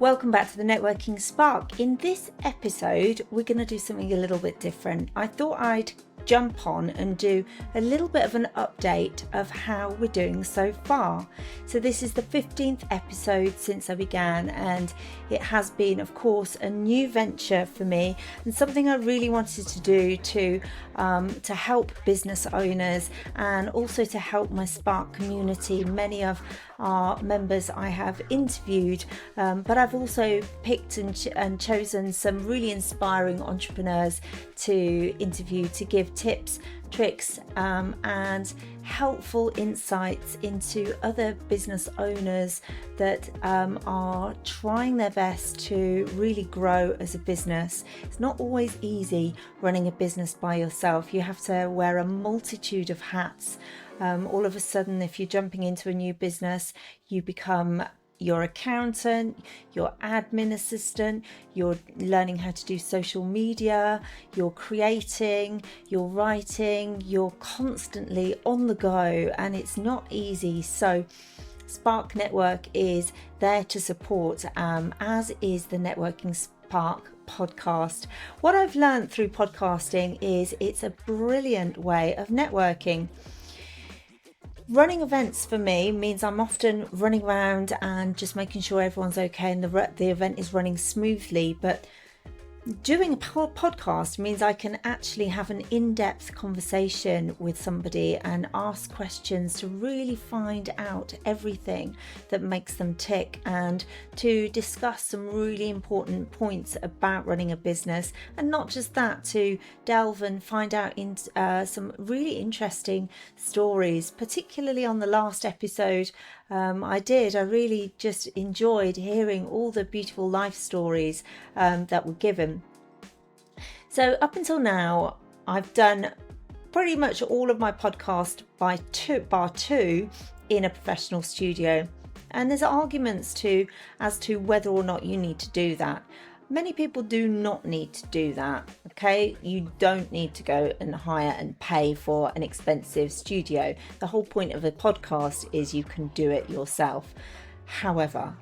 Welcome back to the Networking Spark. In this episode, we're going to do something a little bit different. I thought I'd jump on and do a little bit of an update of how we're doing so far. So this is the 15th episode since I began, and it has been, of course, a new venture for me and something I really wanted to do to help business owners and also to help my Spark community. Many of our members I have interviewed, but I've also picked and chosen some really inspiring entrepreneurs to interview to give tips, tricks, and helpful insights into other business owners that are trying their best to really grow as a business. It's not always easy running a business by yourself. You have to wear a multitude of hats. All of a sudden, if you're jumping into a new business, you become your accountant, your admin assistant, you're learning how to do social media, you're creating, you're writing, you're constantly on the go, and it's not easy. So Spark Network is there to support, as is the Networking Spark podcast. What I've learned through podcasting is it's a brilliant way of networking. Running events for me means I'm often running around and just making sure everyone's okay and the event is running smoothly, but doing a podcast means I can actually have an in-depth conversation with somebody and ask questions to really find out everything that makes them tick and to discuss some really important points about running a business. And not just that, to delve and find out some really interesting stories, particularly on the last episode I really just enjoyed hearing all the beautiful life stories that were given. So up until now, I've done pretty much all of my podcast bar two in a professional studio. And there's arguments as to whether or not you need to do that. Many people do not need to do that, okay? You don't need to go and hire and pay for an expensive studio. The whole point of a podcast is you can do it yourself. However,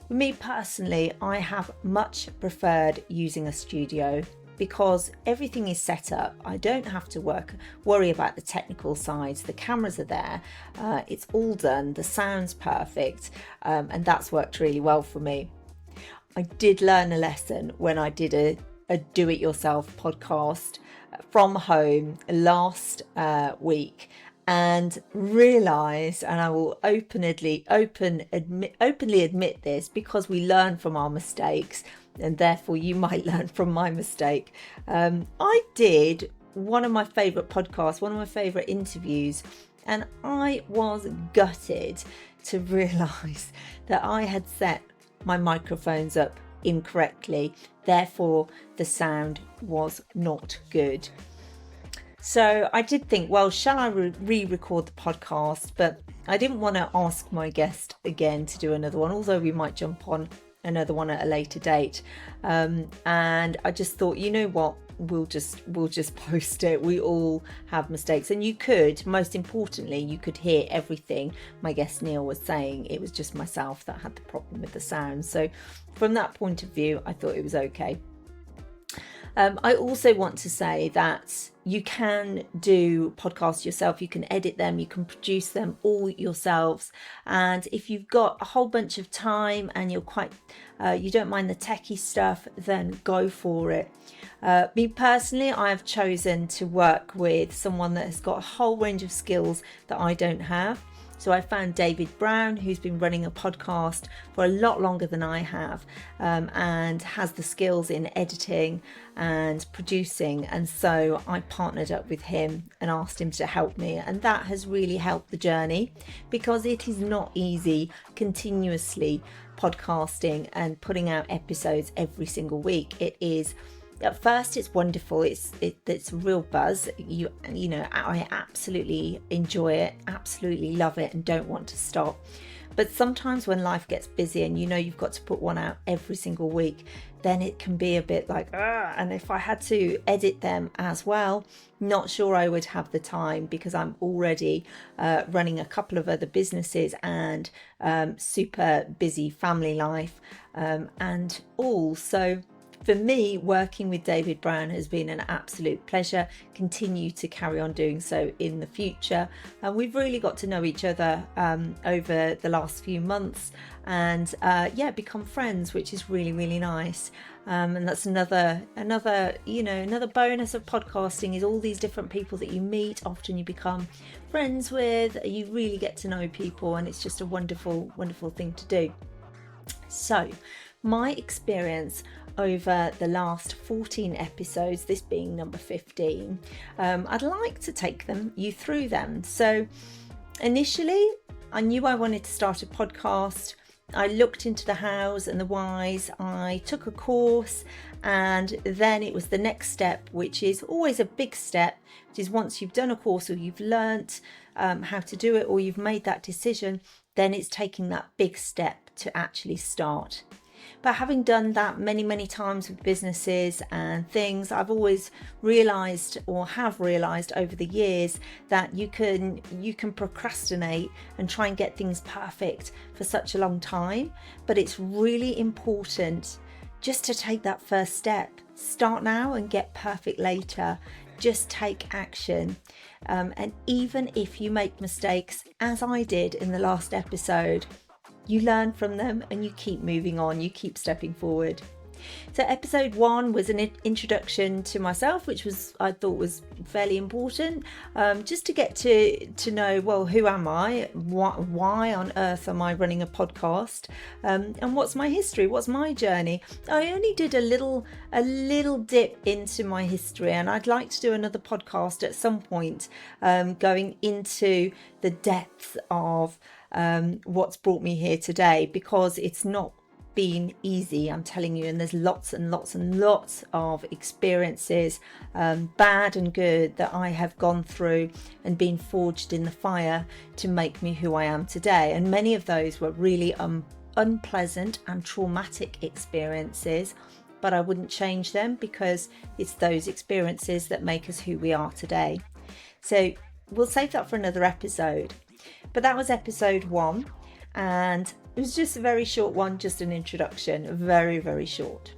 for me personally, I have much preferred using a studio because everything is set up. I don't have to worry about the technical sides. The cameras are there. It's all done. The sound's perfect. And that's worked really well for me. I did learn a lesson when I did a do-it-yourself podcast from home last week and realised, and I will openly admit this because we learn from our mistakes and therefore you might learn from my mistake. I did one of my favourite podcasts, one of my favourite interviews, and I was gutted to realise that I had set my microphones up incorrectly, therefore the sound was not good. So I did think, well, shall I re-record the podcast? But I didn't want to ask my guest again to do another one, although we might jump on another one at a later date. And I just thought, you know what, we'll just post it. We all have mistakes, and most importantly, you could hear everything my guest Neil was saying. It was just myself that had the problem with the sound. So from that point of view, I thought it was okay. I also want to say that you can do podcasts yourself, you can edit them, you can produce them all yourselves. And if you've got a whole bunch of time and you're you don't mind the techie stuff, then go for it. Me personally, I have chosen to work with someone that has got a whole range of skills that I don't have. So I found David Brown, who's been running a podcast for a lot longer than I have, and has the skills in editing and producing. And so I partnered up with him and asked him to help me. And that has really helped the journey, because it is not easy continuously podcasting and putting out episodes every single week. It is. At first, it's wonderful. It's a real buzz. You know, I absolutely enjoy it, absolutely love it, and don't want to stop. But sometimes when life gets busy and you've got to put one out every single week, then it can be a bit like, and if I had to edit them as well, not sure I would have the time, because I'm already running a couple of other businesses and super busy family life and all. So for me, working with David Brown has been an absolute pleasure. Continue to carry on doing so in the future. And we've really got to know each other over the last few months, and become friends, which is really, really nice. And that's another bonus of podcasting, is all these different people that you meet. Often you become friends with, you really get to know people, and it's just a wonderful, wonderful thing to do. So my experience over the last 14 episodes, this being number 15, I'd like to take you through them. So initially, I knew I wanted to start a podcast. I looked into the hows and the whys. I took a course, and then it was the next step, which is always a big step, which is once you've done a course or you've learnt how to do it, or you've made that decision, then it's taking that big step to actually start. But having done that many, many times with businesses and things, I've always realised, or have realised over the years, that you can procrastinate and try and get things perfect for such a long time. But it's really important just to take that first step. Start now and get perfect later. Just take action. And even if you make mistakes, as I did in the last episode, you learn from them and you keep moving on, you keep stepping forward. So episode 1 was an introduction to myself, which I thought was fairly important, just to get to know, well, who am I? Why on earth am I running a podcast? And what's my history? What's my journey? I only did a little dip into my history, and I'd like to do another podcast at some point, going into the depths of what's brought me here today, because it's not been easy, I'm telling you, and there's lots and lots and lots of experiences, bad and good, that I have gone through and been forged in the fire to make me who I am today. And many of those were really unpleasant and traumatic experiences, but I wouldn't change them, because it's those experiences that make us who we are today. So we'll save that for another episode. But that was episode 1, and it was just a very short one, just an introduction, very, very short.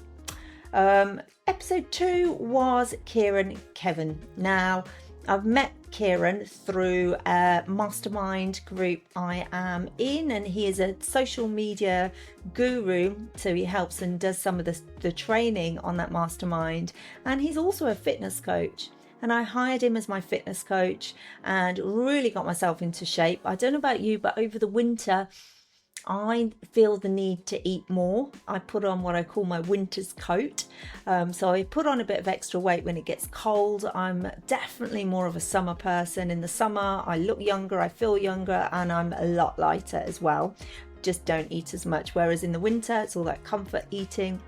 Episode 2 was Kieran Kevin. Now, I've met Kieran through a mastermind group I am in, and he is a social media guru, so he helps and does some of the training on that mastermind, and he's also a fitness coach. And I hired him as my fitness coach and really got myself into shape. I don't know about you, but over the winter, I feel the need to eat more. I put on what I call my winter's coat. So I put on a bit of extra weight when it gets cold. I'm definitely more of a summer person. In the summer, I look younger, I feel younger, and I'm a lot lighter as well. Just don't eat as much. Whereas in the winter, it's all that comfort eating.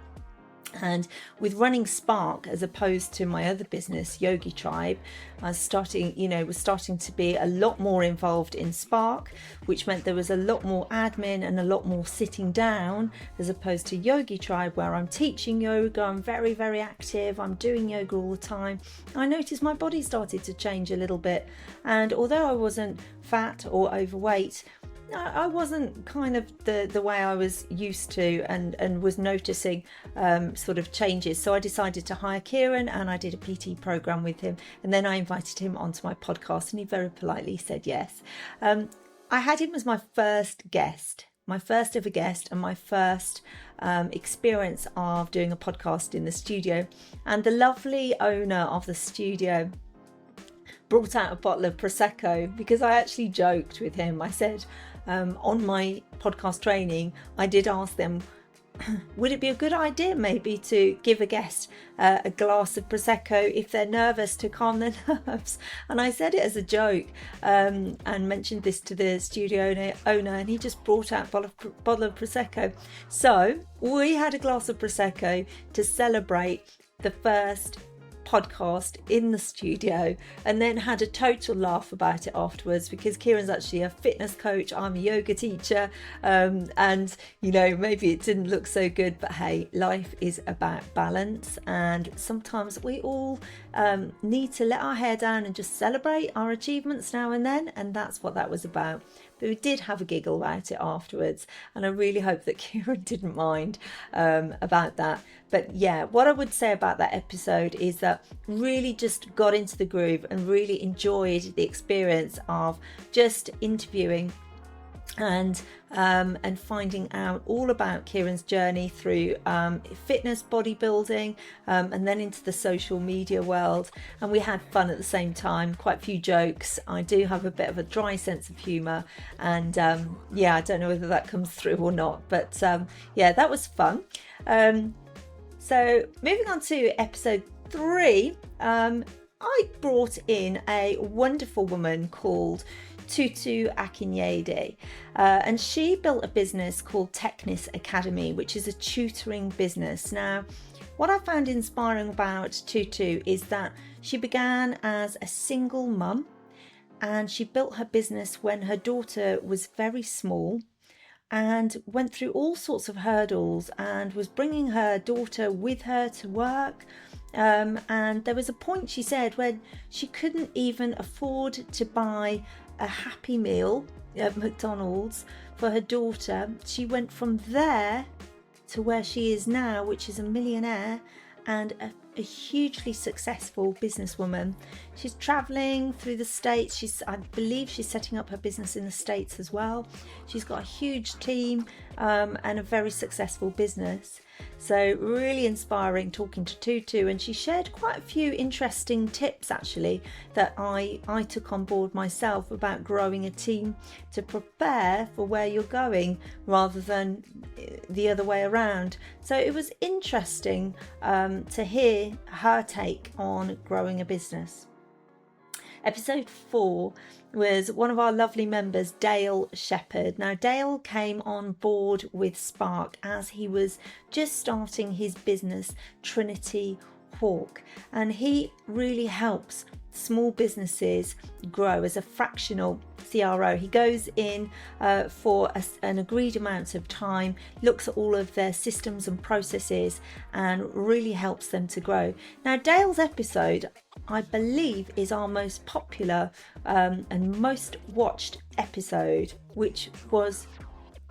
And with running Spark, as opposed to my other business, Yogi Tribe, I was starting to be a lot more involved in Spark, which meant there was a lot more admin and a lot more sitting down, as opposed to Yogi Tribe, where I'm teaching yoga, I'm very, very active, I'm doing yoga all the time. I noticed my body started to change a little bit, and although I wasn't fat or overweight, I wasn't kind of the way I was used to, and was noticing sort of changes. So I decided to hire Kieran, and I did a PT program with him, and then I invited him onto my podcast, and he very politely said yes. I had him as my first ever guest, and my first experience of doing a podcast in the studio. And the lovely owner of the studio brought out a bottle of Prosecco, because I actually joked with him. I said, on my podcast training, I did ask them, would it be a good idea maybe to give a guest a glass of Prosecco if they're nervous, to calm their nerves? And I said it as a joke, and mentioned this to the studio owner, and he just brought out a bottle of Prosecco. So we had a glass of Prosecco to celebrate the first podcast in the studio and then had a total laugh about it afterwards, because Kieran's actually a fitness coach, I'm a yoga teacher, and you know, maybe it didn't look so good, but hey, life is about balance, and sometimes we all need to let our hair down and just celebrate our achievements now and then, and that's what that was about. But we did have a giggle about it afterwards, and I really hope that Kieran didn't mind about that. But yeah, what I would say about that episode is that really just got into the groove and really enjoyed the experience of just interviewing and finding out all about Kieran's journey through fitness, bodybuilding, and then into the social media world. And we had fun at the same time, quite a few jokes. I do have a bit of a dry sense of humour, and yeah, I don't know whether that comes through or not, but yeah, that was fun. So moving on to episode 3, I brought in a wonderful woman called Tutu Akinyede, and she built a business called Technis Academy, which is a tutoring business. Now, what I found inspiring about Tutu is that she began as a single mum, and she built her business when her daughter was very small, and went through all sorts of hurdles and was bringing her daughter with her to work. And there was a point, she said, when she couldn't even afford to buy a Happy Meal at McDonald's for her daughter. She went from there to where she is now, which is a millionaire and a hugely successful businesswoman. She's traveling through the States. I believe she's setting up her business in the States as well. She's got a huge team and a very successful business. So really inspiring talking to Tutu, and she shared quite a few interesting tips actually that I took on board myself about growing a team to prepare for where you're going rather than the other way around. So it was interesting to hear her take on growing a business. Episode 4 was one of our lovely members, Dale Shepherd. Now, Dale came on board with Spark as he was just starting his business, Trinity Hawk, and he really helps small businesses grow as a fractional CRO. He goes in for an agreed amount of time, looks at all of their systems and processes, and really helps them to grow. Now, Dale's episode, I believe, is our most popular and most watched episode, which was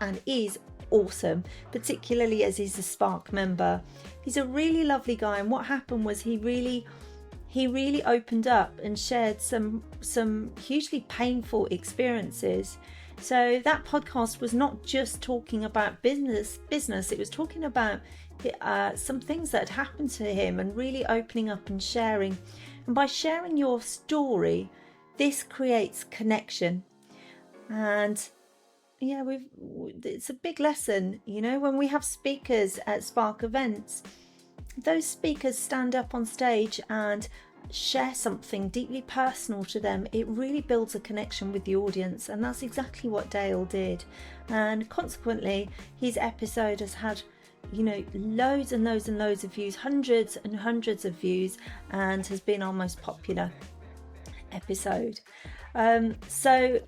and is awesome, particularly as he's a Spark member. He's a really lovely guy, and what happened was he really opened up and shared some hugely painful experiences. So that podcast was not just talking about business, it was talking about some things that had happened to him and really opening up and sharing. And by sharing your story, this creates connection. And yeah, it's a big lesson, you know, when we have speakers at Spark events. Those speakers stand up on stage and share something deeply personal to them. It really builds a connection with the audience, and that's exactly what Dale did. And consequently, his episode has had, you know, loads and loads and loads of views, hundreds and hundreds of views, and has been our most popular episode. So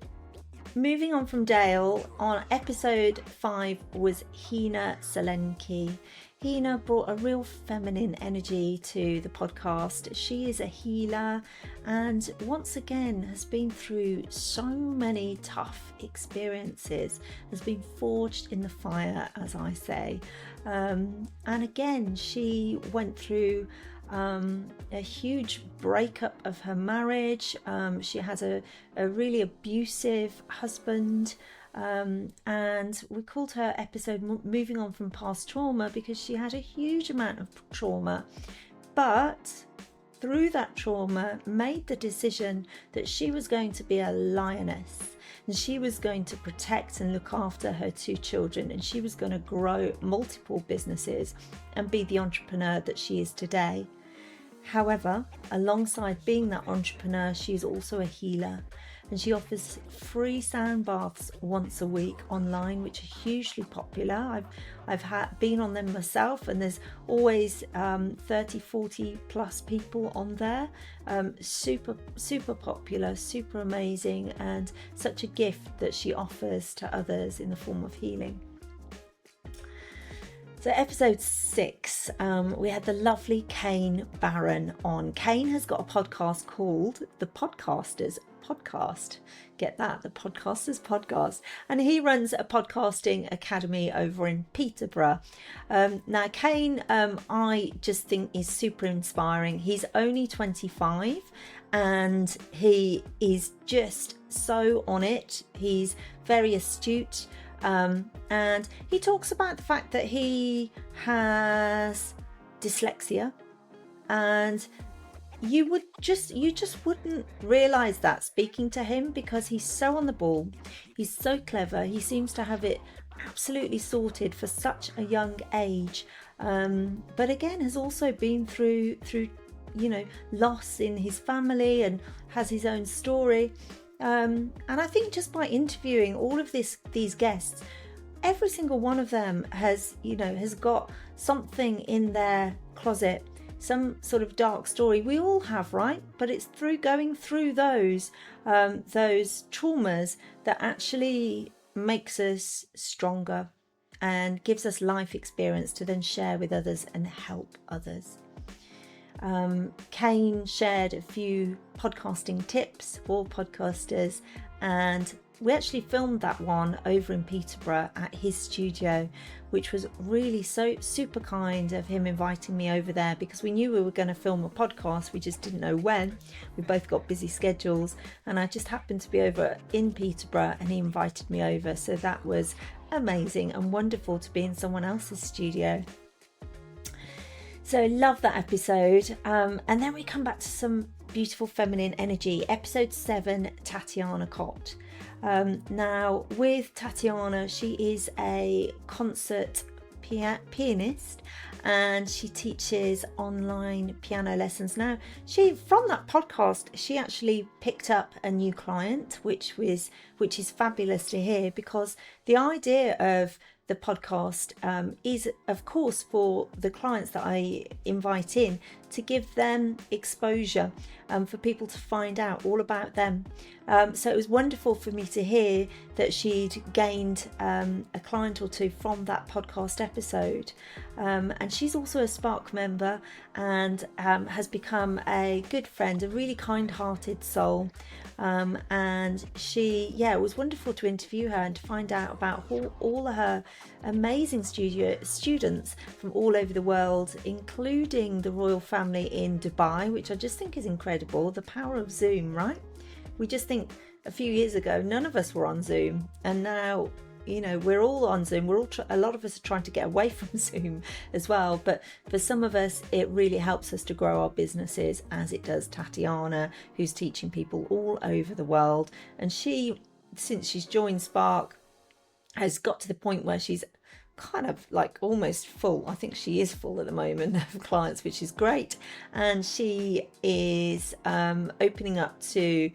moving on from Dale, on episode 5 was Hina Solenki. Hina brought a real feminine energy to the podcast. She is a healer and once again has been through so many tough experiences, has been forged in the fire, as I say. And again, she went through a huge breakup of her marriage. She has a really abusive husband. And we called her episode Moving On From Past Trauma because she had a huge amount of trauma, but through that trauma made the decision that she was going to be a lioness, and she was going to protect and look after her 2 children, and she was going to grow multiple businesses and be the entrepreneur that she is today. However, alongside being that entrepreneur, she's also a healer. and she offers free sound baths once a week online, which are hugely popular. I've been on them myself, and there's always 30-40 plus people on there. Super popular, super amazing, and such a gift that she offers to others in the form of healing. So episode 6, we had the lovely Kane Barron on. Kane has got a podcast called The Podcasters Podcast. Get that? The Podcasters Podcast. And he runs a podcasting academy over in Peterborough. Now, Kane, I just think is super inspiring. He's only 25 and he is just so on it. He's very astute. And he talks about the fact that he has dyslexia, and you just wouldn't realize that speaking to him, because he's so on the ball, he's so clever, he seems to have it absolutely sorted for such a young age, but again has also been through loss in his family and has his own story. And I think just by interviewing all of these guests, every single one of them has got something in their closet, some sort of dark story. We all have, right? But it's through going through those traumas that actually makes us stronger and gives us life experience to then share with others and help others. Kane shared a few podcasting tips for podcasters, and we actually filmed that one over in Peterborough at his studio, which was really so super kind of him inviting me over there, because we knew we were going to film a podcast, we just didn't know when. We both got busy schedules, and I just happened to be over in Peterborough and he invited me over, so that was amazing and wonderful to be in someone else's studio. So love that episode. And then we come back to some beautiful feminine energy. Episode 7, Tatiana Cott. Now with Tatiana, she is a concert pianist, and she teaches online piano lessons. Now from that podcast, she actually picked up a new client, which is fabulous to hear, because the idea of the podcast is, of course, for the clients that I invite in, to give them exposure, for people to find out all about them. So it was wonderful for me to hear that she'd gained a client or two from that podcast episode. And she's also a Spark member, and has become a good friend, a really kind-hearted soul. And it was wonderful to interview her and to find out about all of her amazing students from all over the world, including the royal family in Dubai, which I just think is incredible. The power of Zoom, right? We just think a few years ago none of us were on Zoom, and now we're all on Zoom. A lot of us are trying to get away from Zoom as well, but for some of us it really helps us to grow our businesses, as it does Tatiana, who's teaching people all over the world. And she, since she's joined Spark, has got to the point where she's kind of like almost full. I think she is full at the moment of clients, which is great. And she is opening up to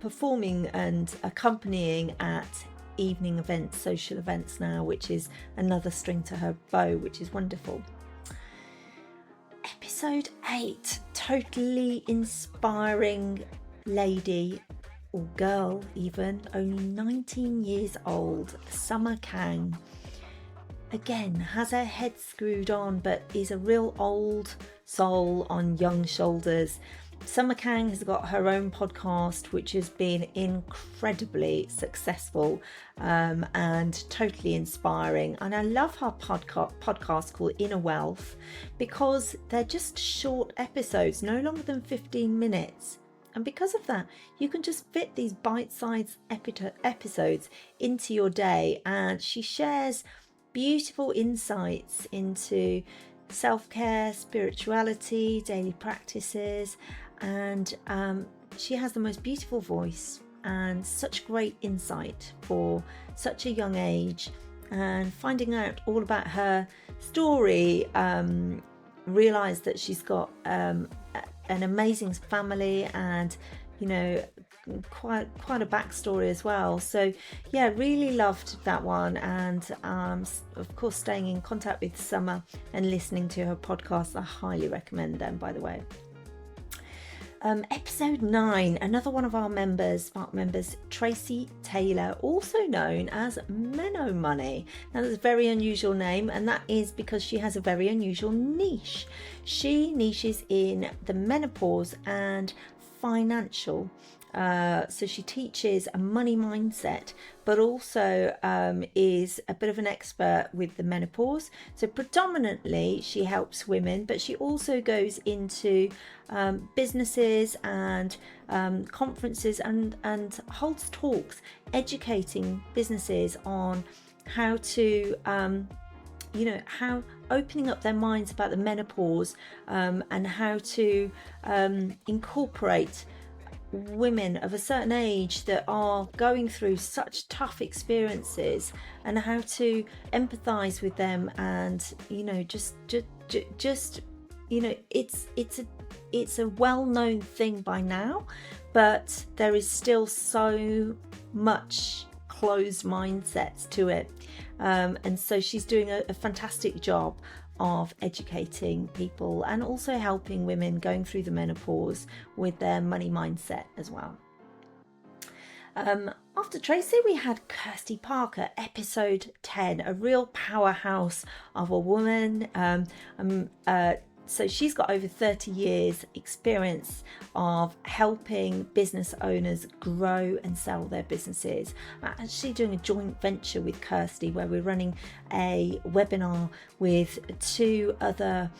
performing and accompanying at evening events, social events now, which is another string to her bow, which is wonderful. Episode 8, totally inspiring lady, or girl even, only 19 years old, Summer Kang. Again, has her head screwed on, but is a real old soul on young shoulders. Summer Kang has got her own podcast, which has been incredibly successful and totally inspiring. And I love her podcast called Inner Wealth, because they're just short episodes, no longer than 15 minutes. And because of that, you can just fit these bite-sized episodes into your day. And she shares beautiful insights into self-care, spirituality, daily practices, and she has the most beautiful voice and such great insight for such a young age. And finding out all about her story, realised that she's got an amazing family, and quite a backstory as well. So yeah, really loved that one, and of course staying in contact with Summer and listening to her podcast. I highly recommend them, by the way. Episode 9, another one of our members, Spark members, Tracy Taylor, also known as Menno Money. Now that's a very unusual name, and that is because she has a very unusual niche. She niches in the menopause and financial. So she teaches a money mindset, but also is a bit of an expert with the menopause. So predominantly she helps women, but she also goes into businesses and conferences and holds talks educating businesses on how to how opening up their minds about the menopause, and how to incorporate women of a certain age that are going through such tough experiences, and how to empathize with them, and it's a well-known thing by now, but there is still so much closed mindsets to it, and so she's doing a fantastic job of educating people and also helping women going through the menopause with their money mindset as well. After Tracy, we had Kirsty Parker, episode 10, a real powerhouse of a woman. So she's got over 30 years experience of helping business owners grow and sell their businesses. I'm actually doing a joint venture with Kirsty where we're running a webinar with 2 other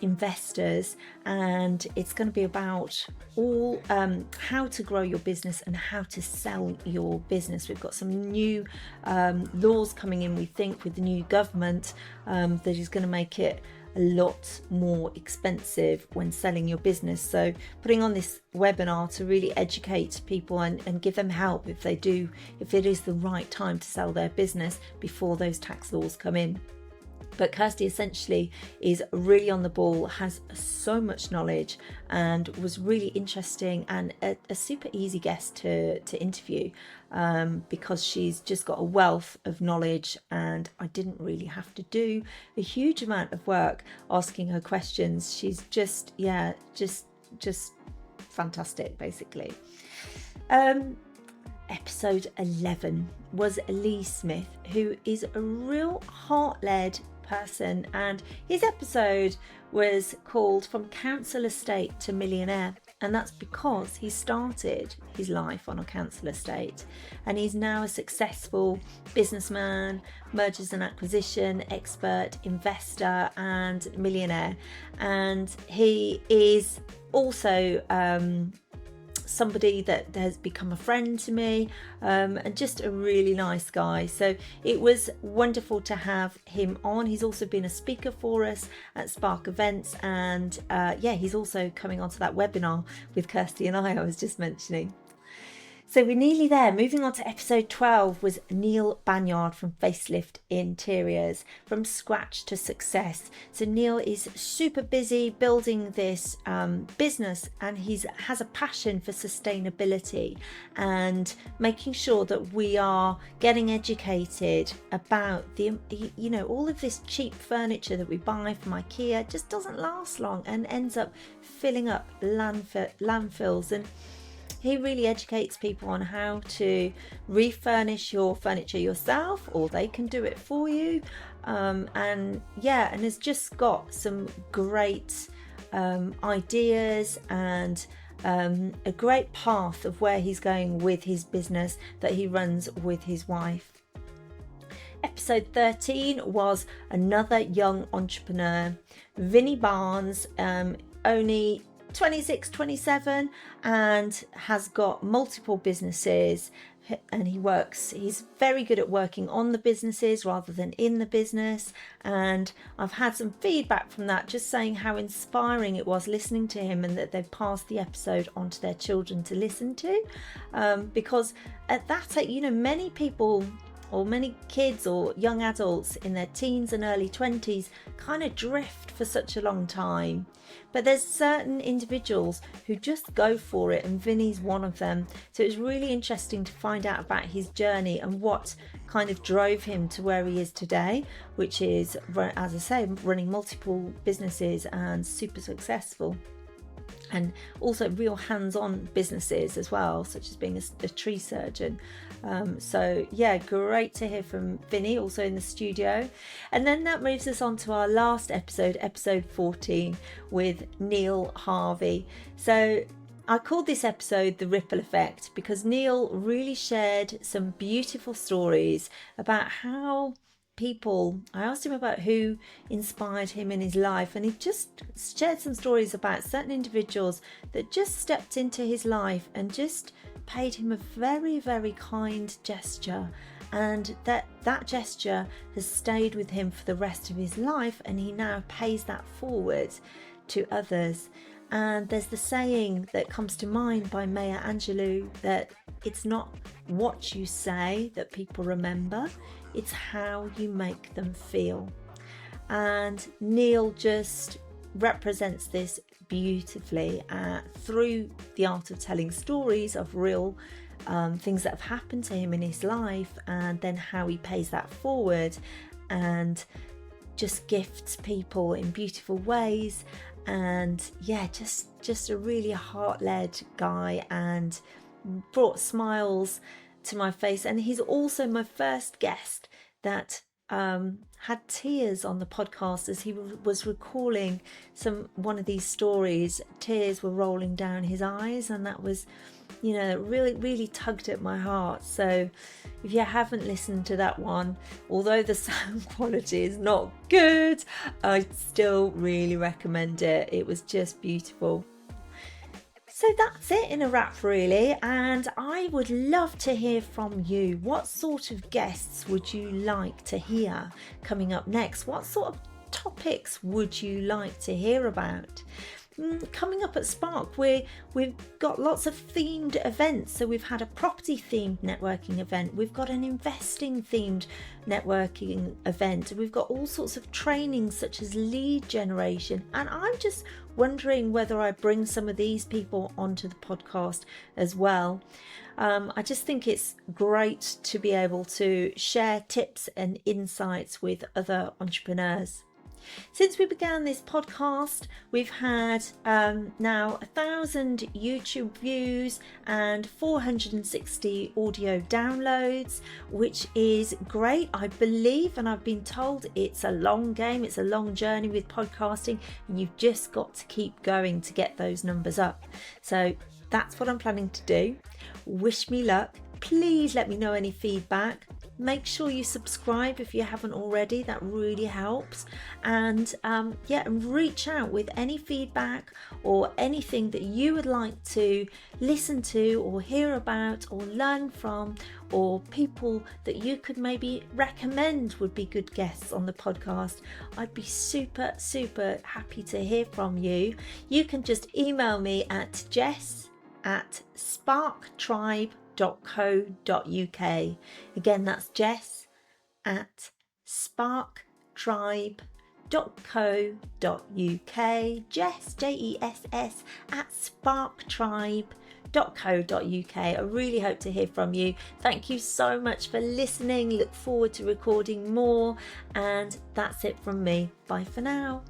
investors, and it's going to be about all how to grow your business and how to sell your business. We've got some new laws coming in, we think, with the new government that is going to make it a lot more expensive when selling your business. So putting on this webinar to really educate people and give them help if it is the right time to sell their business before those tax laws come in. But Kirsty essentially is really on the ball, has so much knowledge, and was really interesting and a super easy guest to interview, because she's just got a wealth of knowledge, and I didn't really have to do a huge amount of work asking her questions. She's just fantastic, basically. Episode 11 was Lee Smith, who is a real heart-led person, and his episode was called From Council Estate to Millionaire, and that's because he started his life on a council estate, and he's now a successful businessman, mergers and acquisition expert, investor and millionaire. And he is also somebody that has become a friend to me, and just a really nice guy. So it was wonderful to have him on. He's also been a speaker for us at Spark events, and he's also coming onto that webinar with Kirsty and I was just mentioning. So we're nearly there. Moving on to episode 12 was Neil Banyard from Facelift Interiors, From Scratch to Success. So Neil is super busy building this business, and he has a passion for sustainability and making sure that we are getting educated about all of this cheap furniture that we buy from IKEA just doesn't last long and ends up filling up landfills. And he really educates people on how to refurnish your furniture yourself, or they can do it for you. And has just got some great ideas and a great path of where he's going with his business that he runs with his wife. Episode 13 was another young entrepreneur, Vinnie Barnes, only 26, 27, and has got multiple businesses, and he's very good at working on the businesses rather than in the business. And I've had some feedback from that, just saying how inspiring it was listening to him, and that they've passed the episode on to their children to listen to, because at that age, many people or many kids or young adults in their teens and early 20s kind of drift for such a long time. But there's certain individuals who just go for it, and Vinny's one of them. So it's really interesting to find out about his journey and what kind of drove him to where he is today, which is, as I say, running multiple businesses and super successful. And also real hands-on businesses as well, such as being a tree surgeon. So yeah, great to hear from Vinny, also in the studio. And then that moves us on to our last episode, episode 14, with Neil Harvey. So I called this episode The Ripple Effect because Neil really shared some beautiful stories about how I asked him about who inspired him in his life, and he just shared some stories about certain individuals that just stepped into his life and just paid him a very, very kind gesture, and that gesture has stayed with him for the rest of his life, and he now pays that forward to others. And there's the saying that comes to mind by Maya Angelou that it's not what you say that people remember, it's how you make them feel. And Neil just represents this beautifully through the art of telling stories of real things that have happened to him in his life, and then how he pays that forward and just gifts people in beautiful ways. And yeah, just a really heart-led guy, and brought smiles to my face. And he's also my first guest that had tears on the podcast as he was recalling one of these stories. Tears were rolling down his eyes, and that was, really tugged at my heart. So if you haven't listened to that one, although the sound quality is not good, I still really recommend it. It was just beautiful. So that's it in a wrap, really, and I would love to hear from you. What sort of guests would you like to hear coming up next? What sort of topics would you like to hear about? Coming up at Spark, we've got lots of themed events. So we've had a property themed networking event, we've got an investing themed networking event, we've got all sorts of trainings such as lead generation, and I'm just wondering whether I bring some of these people onto the podcast as well. I just think it's great to be able to share tips and insights with other entrepreneurs. Since we began this podcast, we've had now 1,000 YouTube views and 460 audio downloads, which is great. I believe, and I've been told, it's a long game, it's a long journey with podcasting, and you've just got to keep going to get those numbers up. So that's what I'm planning to do. Wish me luck. Please let me know any feedback. Make sure you subscribe if you haven't already, that really helps. And reach out with any feedback or anything that you would like to listen to or hear about or learn from, or people that you could maybe recommend would be good guests on the podcast. I'd be super, super happy to hear from you. You can just email me at jess@sparktribe.co.uk. Again, that's Jess at sparktribe.co.uk. Jess, Jess at sparktribe.co.uk. I really hope to hear from you. Thank you so much for listening. Look forward to recording more, and that's it from me. Bye for now.